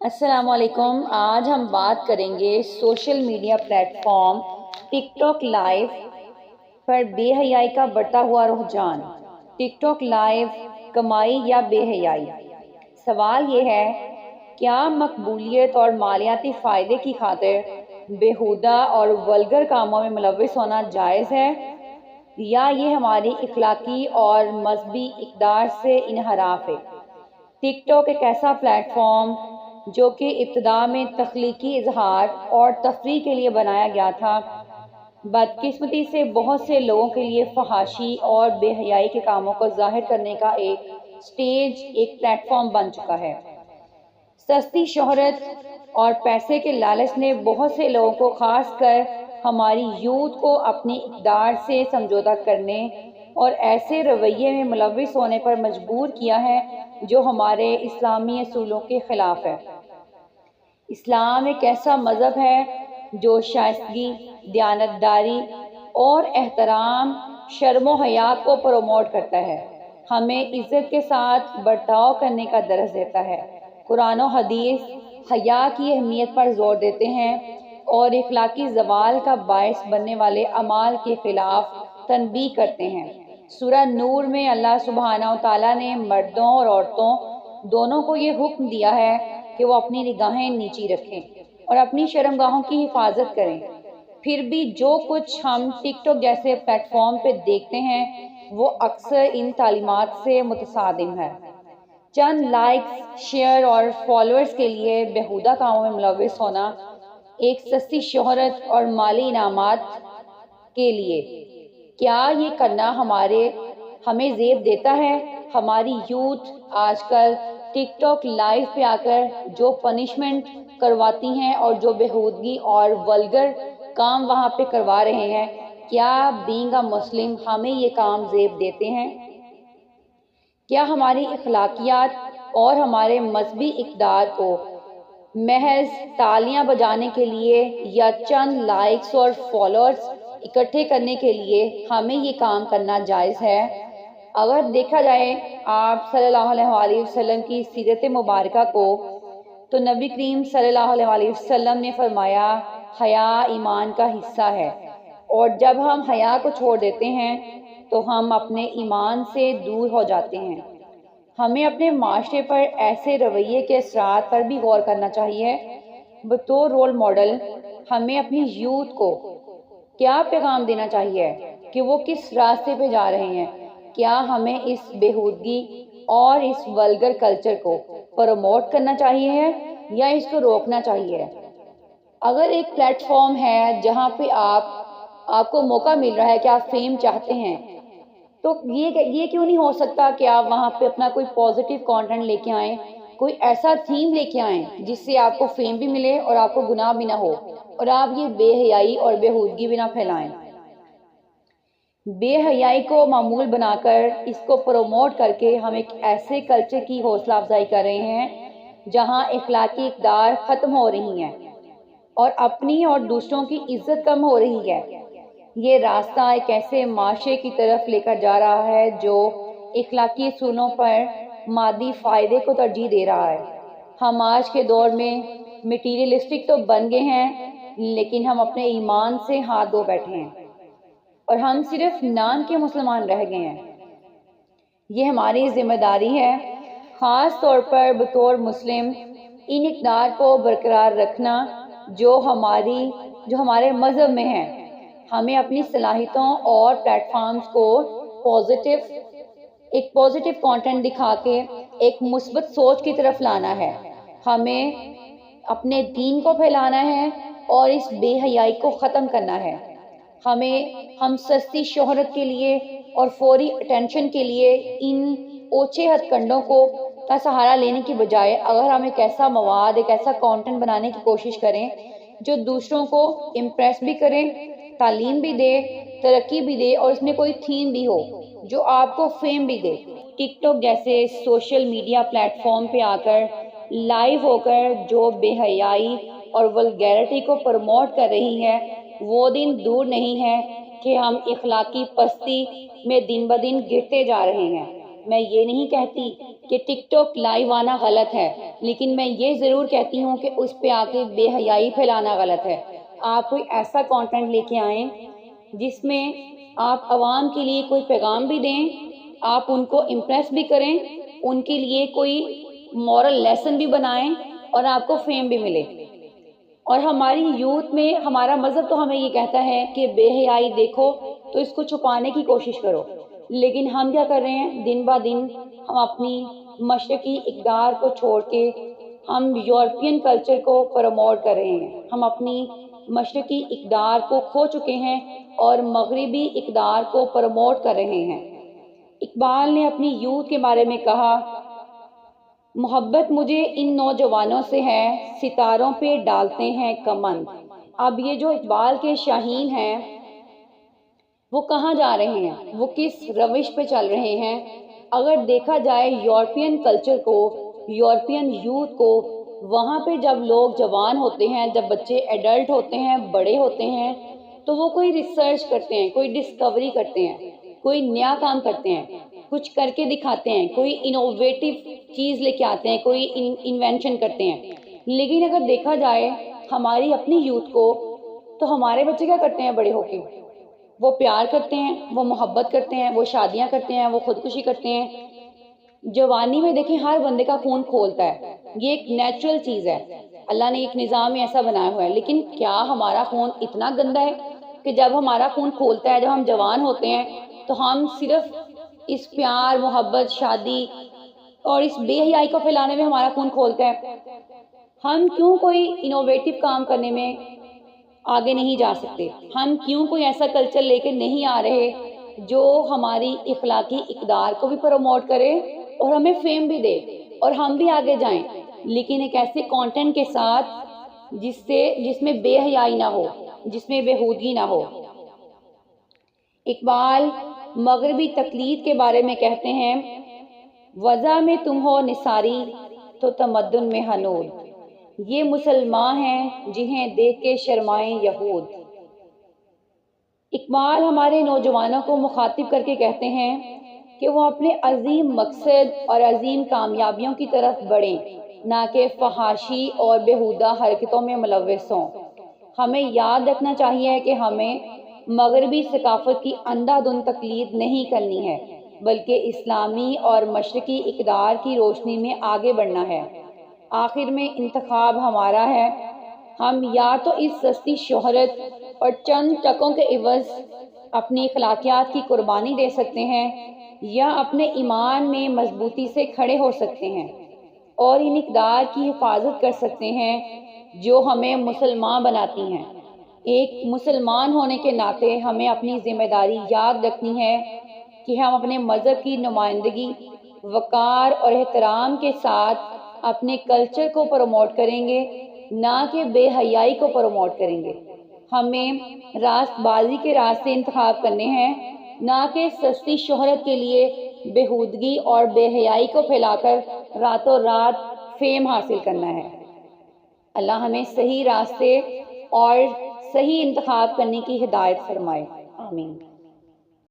السلام علیکم۔ آج ہم بات کریں گے سوشل میڈیا پلیٹ فارم ٹک ٹاک لائیو پر بے حیائی کا بڑھتا ہوا رجحان۔ ٹک ٹاک لائیو کمائی یا بے حیائی؟ سوال یہ ہے، کیا مقبولیت اور مالیاتی فائدے کی خاطر بیہودہ اور ولگر کاموں میں ملوث ہونا جائز ہے، یا یہ ہماری اخلاقی اور مذہبی اقدار سے انحراف ہے؟ ٹک ٹاک ایک ایسا پلیٹ فارم جو کہ ابتدا میں تخلیقی اظہار اور تفریح کے لیے بنایا گیا تھا، بدقسمتی سے بہت سے لوگوں کے لیے فحاشی اور بے حیائی کے کاموں کو ظاہر کرنے کا ایک سٹیج، ایک پلیٹ فارم بن چکا ہے۔ سستی شہرت اور پیسے کے لالچ نے بہت سے لوگوں کو، خاص کر ہماری یوتھ کو، اپنی اقدار سے سمجھوتہ کرنے اور ایسے رویے میں ملوث ہونے پر مجبور کیا ہے جو ہمارے اسلامی اصولوں کے خلاف ہے۔ اسلام ایک ایسا مذہب ہے جو شائستگی، دیانتداری اور احترام، شرم و حیا کو پروموٹ کرتا ہے، ہمیں عزت کے ساتھ برتاؤ کرنے کا درس دیتا ہے۔ قرآن و حدیث حیا کی اہمیت پر زور دیتے ہیں اور اخلاقی زوال کا باعث بننے والے اعمال کے خلاف تنبیہ کرتے ہیں۔ سورہ نور میں اللہ سبحانہ و تعالیٰ نے مردوں اور عورتوں دونوں کو یہ حکم دیا ہے کہ وہ اپنی نگاہیں نیچی رکھیں اور اپنی شرمگاہوں کی حفاظت کریں۔ پھر بھی جو کچھ ہم ٹک ٹاک جیسے پلیٹ فارم پہ دیکھتے ہیں وہ اکثر ان تعلیمات سے متصادم ہے۔ چند لائکس، شیئر اور فالوورز کے لیے بیہودہ کاموں میں ملوث ہونا، ایک سستی شہرت اور مالی انعامات کے لیے، کیا یہ کرنا ہمیں زیب دیتا ہے؟ ہماری یوتھ آج کل ٹک ٹاک لائیو پہ آ کر جو پنشمنٹ کرواتی ہیں اور جو بیہودگی اور ولگر کام وہاں پہ کروا رہے ہیں، کیا بینگ اے مسلم ہمیں یہ کام زیب دیتے ہیں؟ کیا ہماری اخلاقیات اور ہمارے مذہبی اقدار کو محض تالیاں بجانے کے لیے یا چند لائکس اور فالوورز اکٹھے کرنے کے لیے ہمیں یہ کام کرنا جائز ہے؟ اگر دیکھا جائے آپ صلی اللہ علیہ وسلم کی سیرت مبارکہ کو، تو نبی کریم صلی اللہ علیہ وسلم نے فرمایا، حیا ایمان کا حصہ ہے، اور جب ہم حیا کو چھوڑ دیتے ہیں تو ہم اپنے ایمان سے دور ہو جاتے ہیں۔ ہمیں اپنے معاشرے پر ایسے رویے کے اثرات پر بھی غور کرنا چاہیے۔ بطور رول ماڈل ہمیں اپنی یوتھ کو کیا پیغام دینا چاہیے کہ وہ کس راستے پہ جا رہے ہیں؟ کیا ہمیں اس بیہودگی اور اس ولگر کلچر کو پروموٹ کرنا چاہیے یا اس کو روکنا چاہیے؟ اگر ایک پلیٹ فارم ہے جہاں پہ آپ کو موقع مل رہا ہے کہ آپ فیم چاہتے ہیں، تو یہ کیوں نہیں ہو سکتا کہ آپ وہاں پہ اپنا کوئی پازیٹیو کانٹینٹ لے کے آئیں، کوئی ایسا تھیم لے کے آئیں جس سے آپ کو فیم بھی ملے اور آپ کو گناہ بھی نہ ہو، اور آپ یہ بے حیائی اور بیہودگی بھی نہ پھیلائیں۔ بے حیائی کو معمول بنا کر، اس کو پروموٹ کر کے ہم ایک ایسے کلچر کی حوصلہ افزائی کر رہے ہیں جہاں اخلاقی اقدار ختم ہو رہی ہیں اور اپنی اور دوسروں کی عزت کم ہو رہی ہے۔ یہ راستہ ایک ایسے معاشرے کی طرف لے کر جا رہا ہے جو اخلاقی اصولوں پر مادی فائدے کو ترجیح دے رہا ہے۔ ہم آج کے دور میں میٹیریلسٹک تو بن گئے ہیں، لیکن ہم اپنے ایمان سے ہاتھ دھو بیٹھے ہیں اور ہم صرف نام کے مسلمان رہ گئے ہیں۔ یہ ہماری ذمہ داری ہے، خاص طور پر بطور مسلم، ان اقدار کو برقرار رکھنا جو ہمارے مذہب میں ہیں۔ ہمیں اپنی صلاحیتوں اور پلیٹ فارمز کو ایک پازیٹیو کانٹینٹ دکھا کے ایک مثبت سوچ کی طرف لانا ہے۔ ہمیں اپنے دین کو پھیلانا ہے اور اس بے حیائی کو ختم کرنا ہے۔ ہم سستی شہرت کے لیے اور فوری اٹینشن کے لیے ان اوچھے ہتھ کنڈوں کا سہارا لینے کی بجائے، اگر ہم ایک ایسا مواد، ایک ایسا کانٹینٹ بنانے کی کوشش کریں جو دوسروں کو امپریس بھی کرے، تعلیم بھی دے، ترقی بھی دے، اور اس میں کوئی تھیم بھی ہو جو آپ کو فیم بھی دے۔ ٹک ٹاک جیسے سوشل میڈیا پلیٹ فارم پہ آ کر، لائیو ہو کر جو بے حیائی اور ولگیرٹی کو پروموٹ کر رہی ہے، وہ دن دور نہیں ہے کہ ہم اخلاقی پستی میں دن بدن گرتے جا رہے ہیں۔ میں یہ نہیں کہتی کہ ٹک ٹاک لائیو آنا غلط ہے، لیکن میں یہ ضرور کہتی ہوں کہ اس پہ آ کے بے حیائی پھیلانا غلط ہے۔ آپ کوئی ایسا کانٹینٹ لے کے آئیں جس میں آپ عوام کے لیے کوئی پیغام بھی دیں، آپ ان کو امپریس بھی کریں، ان کے لیے کوئی مورل لیسن بھی بنائیں اور آپ کو فیم بھی ملے۔ اور ہماری یوتھ میں ہمارا مذہب تو ہمیں یہ کہتا ہے کہ بے حیائی دیکھو تو اس کو چھپانے کی کوشش کرو، لیکن ہم کیا کر رہے ہیں؟ دن با دن ہم اپنی مشرقی اقدار کو چھوڑ کے ہم یورپین کلچر کو پروموٹ کر رہے ہیں، ہم اپنی مشرقی اقدار کو کھو چکے ہیں اور مغربی اقدار کو پروموٹ کر رہے ہیں۔ اقبال نے اپنی یوتھ کے بارے میں کہا، محبت مجھے ان نوجوانوں سے ہے، ستاروں پہ ڈالتے ہیں کمند۔ اب یہ جو اقبال کے شاہین ہیں وہ کہاں جا رہے ہیں؟ وہ کس روش پہ چل رہے ہیں؟ اگر دیکھا جائے یورپین کلچر کو، یورپین یوتھ کو، وہاں پہ جب لوگ جوان ہوتے ہیں، جب بچے ایڈلٹ ہوتے ہیں، بڑے ہوتے ہیں، تو وہ کوئی ریسرچ کرتے ہیں، کوئی ڈسکوری کرتے ہیں، کوئی نیا کام کرتے ہیں، کچھ کر کے دکھاتے ہیں، کوئی انوویٹو چیز لے کے آتے ہیں، کوئی انوینشن کرتے ہیں۔ لیکن اگر دیکھا جائے ہماری اپنی یوتھ کو، تو ہمارے بچے کیا کرتے ہیں بڑے ہو کے؟ وہ پیار کرتے ہیں، وہ محبت کرتے ہیں، وہ شادیاں کرتے ہیں، وہ خودکشی کرتے ہیں۔ جوانی میں دیکھیں ہر بندے کا خون کھولتا ہے، یہ ایک نیچرل چیز ہے، اللہ نے ایک نظام میں ایسا بنایا ہوا ہے۔ لیکن کیا ہمارا خون اتنا گندا ہے کہ جب ہمارا خون کھولتا ہے، جب ہم جوان ہوتے ہیں، تو ہم صرف اس پیار، محبت، شادی اور اس بے حیائی کو پھیلانے میں ہمارا خون کھولتا ہے؟ ہم کیوں کوئی انوویٹو کام کرنے میں آگے نہیں جا سکتے؟ ہم کیوں کوئی ایسا کلچر لے کے نہیں آ رہے جو ہماری اخلاقی اقدار کو بھی پروموٹ کرے اور ہمیں فیم بھی دے اور ہم بھی آگے جائیں، لیکن ایک ایسے کانٹینٹ کے ساتھ جس میں بے حیائی نہ ہو، جس میں بےہودگی نہ ہو۔ اقبال مغربی تقلید کے بارے میں کہتے ہیں، وضع میں تم ہو نثاری تو تمدن میں ہنود، یہ مسلمان ہیں جنہیں دیکھ کے شرمائیں یہود۔ اقبال ہمارے نوجوانوں کو مخاطب کر کے کہتے ہیں کہ وہ اپنے عظیم مقصد اور عظیم کامیابیوں کی طرف بڑھیں، نہ کہ فحاشی اور بیہودہ حرکتوں میں ملوث ہوں۔ ہمیں یاد رکھنا چاہیے کہ ہمیں مغربی ثقافت کی اندھا دھند تقلید نہیں کرنی ہے، بلکہ اسلامی اور مشرقی اقدار کی روشنی میں آگے بڑھنا ہے۔ آخر میں انتخاب ہمارا ہے، ہم یا تو اس سستی شہرت اور چند ٹکوں کے عوض اپنی اخلاقیات کی قربانی دے سکتے ہیں، یا اپنے ایمان میں مضبوطی سے کھڑے ہو سکتے ہیں اور ان اقدار کی حفاظت کر سکتے ہیں جو ہمیں مسلمان بناتی ہیں۔ ایک مسلمان ہونے کے ناطے ہمیں اپنی ذمہ داری یاد رکھنی ہے کہ ہم اپنے مذہب کی نمائندگی وقار اور احترام کے ساتھ اپنے کلچر کو پروموٹ کریں گے، نہ کہ بے حیائی کو پروموٹ کریں گے۔ ہمیں راست بازی کے راستے انتخاب کرنے ہیں، نہ کہ سستی شہرت کے لیے بےہودگی اور بے حیائی کو پھیلا کر راتوں رات فیم حاصل کرنا ہے۔ اللہ ہمیں صحیح راستے اور صحیح انتخاب کرنے کی ہدایت فرمائے، آمین۔